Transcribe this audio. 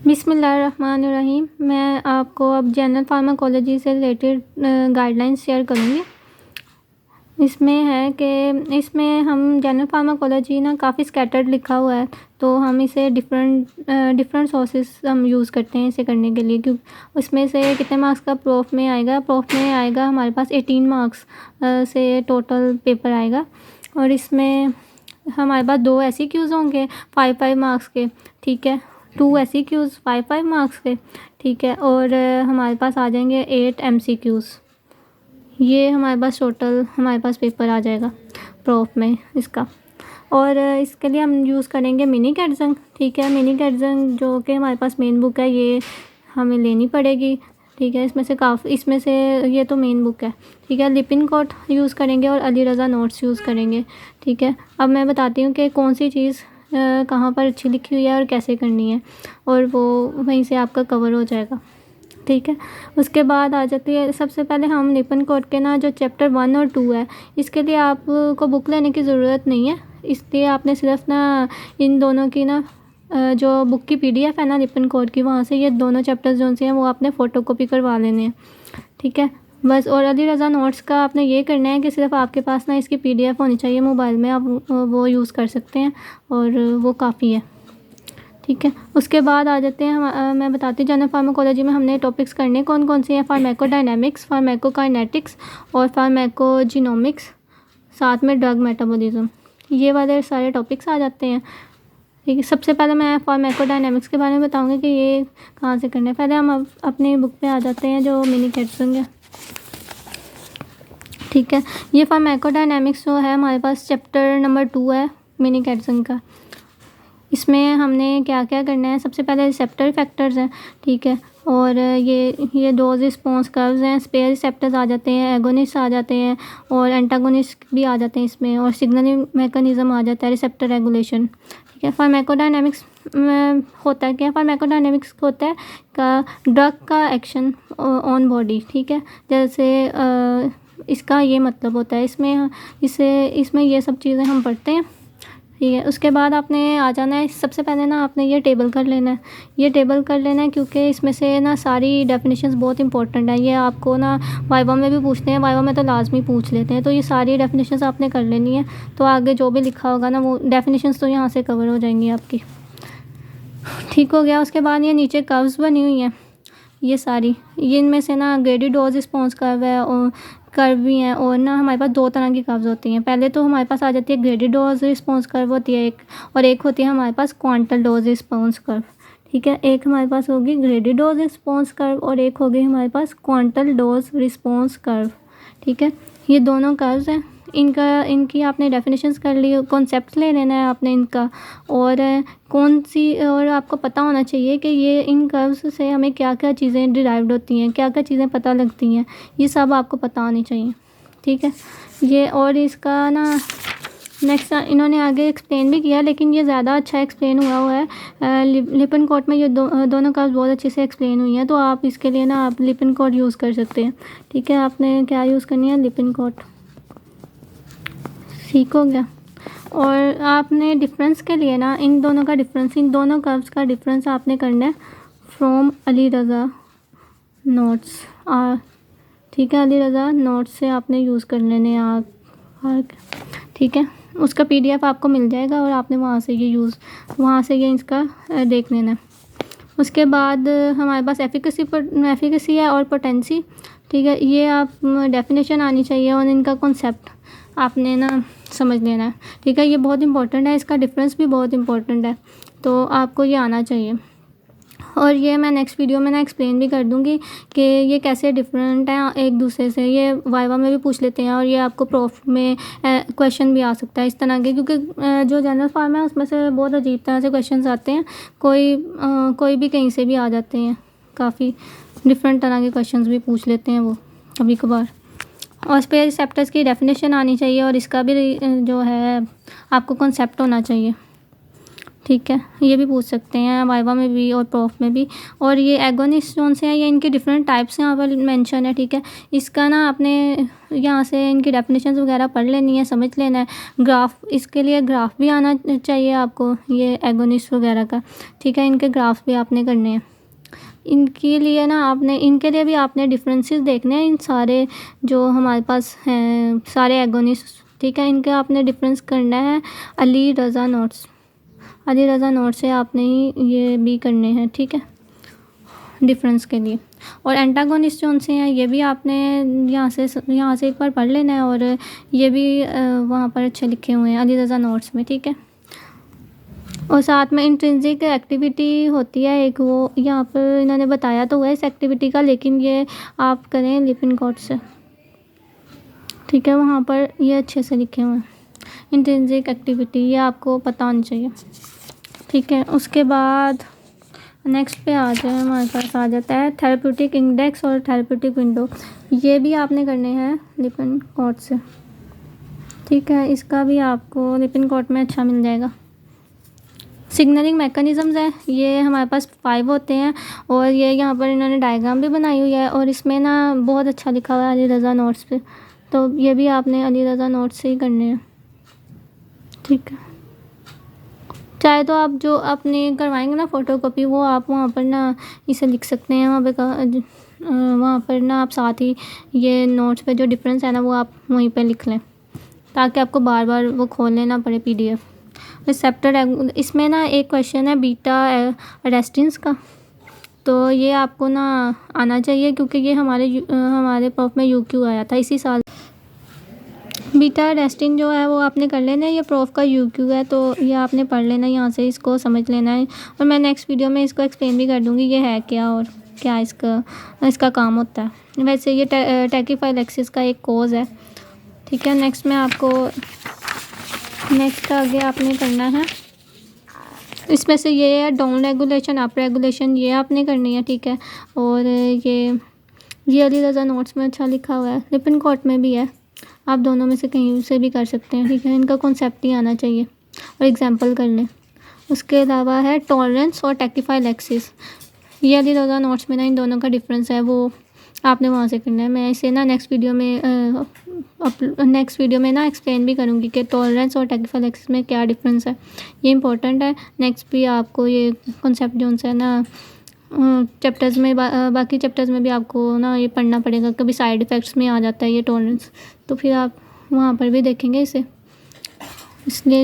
बिस्मिल्लाहिर्रहमानिर्रहीम। मैं आपको अब जनरल फार्माकोलॉजी से रिलेटेड गाइडलाइंस शेयर करूँगी। इसमें है कि इसमें हम जनरल फार्माकोलॉजी ना काफ़ी स्कैटर्ड लिखा हुआ है, तो हम इसे डिफरेंट सोर्सेस हम यूज़ करते हैं इसे करने के लिए। क्योंकि उसमें से कितने मार्क्स का प्रूफ में आएगा हमारे पास 18 मार्क्स से टोटल पेपर आएगा। और इसमें हमारे पास 2 SEQs होंगे 5 मार्क्स के, ठीक है, 2 SEQs 5 मार्क्स के, ठीक है। और हमारे पास आ जाएंगे 8 MCQs। ये हमारे पास पेपर आ जाएगा प्रूफ में इसका। और इसके लिए हम यूज़ करेंगे मिनी कैटजंग, ठीक है। मिनी कैटजंग जो कि हमारे पास मेन बुक है, ये हमें लेनी पड़ेगी, ठीक है। इसमें से ये तो मेन बुक है, ठीक है। लिपिनकोट यूज़ करेंगे और अली रज़ा नोट्स यूज़ करेंगे, ठीक है। अब मैं बताती हूँ कि कौन सी चीज़ कहाँ पर अच्छी लिखी हुई है और कैसे करनी है, और वो वहीं से आपका कवर हो जाएगा, ठीक है। उसके बाद आ जाती है, सबसे पहले हम लिपिनकोट के ना जो चैप्टर 1 और 2 है, इसके लिए आपको बुक लेने की ज़रूरत नहीं है। इसलिए आपने सिर्फ ना इन दोनों की ना जो बुक की PDF है ना लिपिनकोट की, वहाँ से ये दोनों चैप्टर्स जो से हैं वो आपने फ़ोटोकॉपी करवा लेने हैं, ठीक है, बस। और अली रज़ा नोट्स का आपने ये करना है कि सिर्फ आपके पास ना इसकी PDF होनी चाहिए मोबाइल में, आप वो यूज़ कर सकते हैं और वो काफ़ी है, ठीक है। उसके बाद आ जाते हैं मैं बताती हूँ जनरल फार्माकोलॉजी में हमने टॉपिक्स करने कौन कौन से हैं। फार्माकोडायनेमिक्स, फार्माकोकाइनेटिक्स और फार्माकोजिनोमिक्स, साथ में ड्रग मेटाबॉलिज्म, ये वाले सारे टॉपिक्स आ जाते हैं, ठीक है। सबसे पहले मैं फार्माकोडायनेमिक्स के बारे में बताऊंगी कि ये कहाँ से करना है। पहले हम अपनी बुक पे आ जाते हैं जो मिनी कैटजंग है, ठीक है। ये फार्माकोडायनेमिक्स जो है हमारे पास चैप्टर नंबर 2 है मिनी कैटजंग का। इसमें हमने क्या क्या करना है, सबसे पहले रिसेप्टर फैक्टर्स हैं, ठीक है। और ये डोज रिस्पॉन्स कर्व्स हैं, स्पेयर रिसेप्टर्स आ जाते हैं, एगोनिस्ट आ जाते हैं और एंटागोनिस्ट भी आ जाते हैं इसमें, और सिग्नलिंग मैकेनिज्म आ जाता है, रिसेप्टर रेगुलेशन, ठीक है। फार्माकोडायनेमिक्स में होता है क्या, फार्माकोडायनेमिक्स होता है का ड्रग का एक्शन ऑन बॉडी, ठीक है। जैसे इसका ये मतलब होता है, इसमें ये सब चीज़ें हम पढ़ते हैं, ठीक है। उसके बाद आपने आ जाना है, सबसे पहले ना आपने ये टेबल कर लेना है, क्योंकि इसमें से ना सारी डेफिनेशंस बहुत इंपॉर्टेंट है। ये आपको ना वाइवा में भी पूछते हैं, वाइवा में तो लाजमी पूछ लेते हैं, तो ये सारी डेफिनेशंस आपने कर लेनी है। तो आगे जो भी लिखा होगा ना वो डेफिनेशंस तो यहाँ से कवर हो जाएंगी आपकी, ठीक हो गया। उसके बाद ये नीचे कर्व्स बनी हुई हैं, ये इनमें से ना ग्रेडेड डोज रिस्पॉन्स कर्व है और कर्व भी हैं, और ना हमारे पास 2 तरह की कर्व्स होती हैं। पहले तो हमारे पास आ जाती है ग्रेडेड डोज रिस्पॉन्स कर्व होती है एक होती है हमारे पास क्वांटल डोज रिस्पॉन्स कर्व, ठीक है। एक हमारे पास होगी ग्रेडेड डोज रिस्पॉन्स कर्व और एक होगी हमारे पास क्वांटल डोज रिस्पॉन्स कर्व, ठीक है। ये दोनों कर्व्स हैं, इनकी आपने डेफिनेशंस कर ली, कॉन्सेप्ट ले लेना है आपने इनका, और और आपको पता होना चाहिए कि ये इन कर्व्स से हमें क्या क्या चीज़ें डिराइव्ड होती हैं, क्या क्या चीज़ें पता लगती हैं, ये सब आपको पता होनी चाहिए, ठीक है। ये और इसका ना नेक्स्ट इन्होंने आगे एक्सप्लेन भी किया, लेकिन ये ज़्यादा अच्छा एक्सप्लेन हुआ है। लिपिनकोट में ये दोनों कर्व्स बहुत अच्छे से एक्सप्लेन हुई हैं, तो आप इसके लिए ना आप लिपिनकोट यूज़ कर सकते हैं, ठीक है। आपने क्या यूज़ करनी है, लिपिनकोट, ठीक हो गया। और आपने डिफरेंस के लिए ना इन दोनों कर्व्स का डिफरेंस आपने करना है फ्रॉम अली रज़ा नोट्स, ठीक है। अली रज़ा नोट्स से आपने यूज़ कर लेने हैं, ठीक है। उसका PDF आपको मिल जाएगा और आपने वहाँ से ये इसका देख लेना है। उसके बाद हमारे पास एफिकेसी है और पोटेंसी, ठीक है। ये आप डेफिनेशन आनी चाहिए और इनका कॉन्सेप्ट आपने ना समझ लेना है, ठीक है। ये बहुत इंपॉर्टेंट है, इसका डिफरेंस भी बहुत इंपॉर्टेंट है, तो आपको ये आना चाहिए। और ये मैं नेक्स्ट वीडियो में ना एक्सप्लेन भी कर दूँगी कि ये कैसे डिफरेंट हैं एक दूसरे से। ये वाइवा में भी पूछ लेते हैं और ये आपको प्रूफ में क्वेश्चन भी आ सकता है इस तरह के, क्योंकि जो जनरल फार्म है उसमें से बहुत अजीब तरह से क्वेश्चन आते हैं, कोई भी कहीं से भी आ जाते हैं, काफ़ी डिफरेंट तरह के क्वेश्चन भी पूछ लेते हैं वो कभी कभार। और स्पेयर रिसेप्टर्स की डेफिनेशन आनी चाहिए और इसका भी जो है आपको कॉन्सेप्ट होना चाहिए, ठीक है, ये भी पूछ सकते हैं वाइवा में भी और प्रोफ में भी। और ये एगोनिस्ट कौन से हैं, ये इनके डिफरेंट टाइप्स यहाँ पर मेंशन है। ठीक है, इसका ना आपने यहाँ से इनकी डेफिनेशंस वगैरह पढ़ लेनी है, समझ लेना है। ग्राफ, इसके लिए ग्राफ भी आना चाहिए आपको, ये एगोनिस्ट वगैरह का। ठीक है, इनके ग्राफ भी आपने करने हैं। इनके लिए ना आपने, इनके लिए भी आपने डिफरेंसेस देखने हैं इन सारे जो हमारे पास हैं सारे एगोनिस्ट। ठीक है, इनके आपने डिफरेंस करना है अली रज़ा नोट्स, अली रज़ा नोट से आपने ही ये भी करने हैं। ठीक है, डिफरेंस के लिए। और एंटागोनिस्ट कौन से हैं, ये भी आपने यहाँ से एक बार पढ़ लेना है। और ये भी वहाँ पर अच्छे लिखे हुए हैं अली रज़ा नोट्स में। ठीक है, और साथ में इंट्रिंसिक एक्टिविटी होती है एक, वो यहाँ पर इन्होंने बताया तो हुआ है इस एक्टिविटी का, लेकिन ये आप करें लिपिनकोड से। ठीक है, वहाँ पर ये अच्छे से लिखे हुए हैं इंट्रिंसिक एक्टिविटी, ये आपको पता होना चाहिए। ठीक है, उसके बाद नेक्स्ट पे आ जाए, हमारे पास आ जाता है थेरेप्यूटिक इंडेक्स और थेरेप्यूटिक विंडो। ये भी आपने करने हैं लिपिनकोड से। ठीक है, इसका भी आपको लिपिनकोड में अच्छा मिल जाएगा। सिग्नलिंग मैकेनिज़म्स है, ये हमारे पास 5 होते हैं। और ये यहाँ पर इन्होंने डायग्राम भी बनाई हुई है, और इसमें ना बहुत अच्छा लिखा हुआ है अली रज़ा नोट्स पे, तो ये भी आपने अली रज़ा नोट्स से ही करने हैं। ठीक है, चाहे तो आप जो अपने करवाएंगे ना फ़ोटोकॉपी, वो आप वहाँ पर ना इसे लिख सकते हैं, वहाँ पर ना आप साथ ही ये नोट्स पे जो डिफरेंस है ना वो आप वहीं पे लिख लें, ताकि आपको बार बार वो खोलने ना पड़े PDF। रिसेप्टर, इसमें ना एक क्वेश्चन है बीटा अरेस्टिन्स का, तो ये आपको ना आना चाहिए, क्योंकि ये हमारे प्रोफ में UQ आया था इसी साल। बीटा अरेस्टिन जो है वो आपने कर लेना है, ये प्रोफ का UQ है, तो ये आपने पढ़ लेना है, यहाँ से इसको समझ लेना है। और मैं नेक्स्ट वीडियो में इसको एक्सप्लेन भी कर दूँगी ये है क्या और क्या इसका काम होता है। वैसे ये टैकीफाइलैक्सिस का एक कोज़ है। ठीक है, नेक्स्ट आगे आपने करना है, इसमें से ये है डाउन रेगुलेशन अप रेगुलेशन, ये आपने करनी है। ठीक है, और ये अली रज़ा नोट्स में अच्छा लिखा हुआ है, लिपिनकोड में भी है, आप दोनों में से कहीं से भी कर सकते हैं। ठीक है, इनका कॉन्सेप्ट ही आना चाहिए और एग्जांपल कर लें। उसके अलावा है टॉलरेंस और टैकीफाइलैक्सिस, ये अली रज़ा नोट्स में ना इन दोनों का डिफरेंस है, वो आपने वहाँ से करना है। मैं इसे ना नेक्स्ट वीडियो में ना एक्सप्लेन भी करूँगी कि टॉलरेंस और टैकीफाइलैक्सिस में क्या डिफरेंस है, ये इंपॉर्टेंट है। नेक्स्ट भी आपको ये कॉन्सेप्ट जो है ना चैप्टर्स में बाकी चैप्टर्स में भी आपको ना ये पढ़ना पड़ेगा, कभी साइड इफ़ेक्ट्स में आ जाता है ये टॉलरेंस, तो फिर आप वहाँ पर भी देखेंगे इसे, इसलिए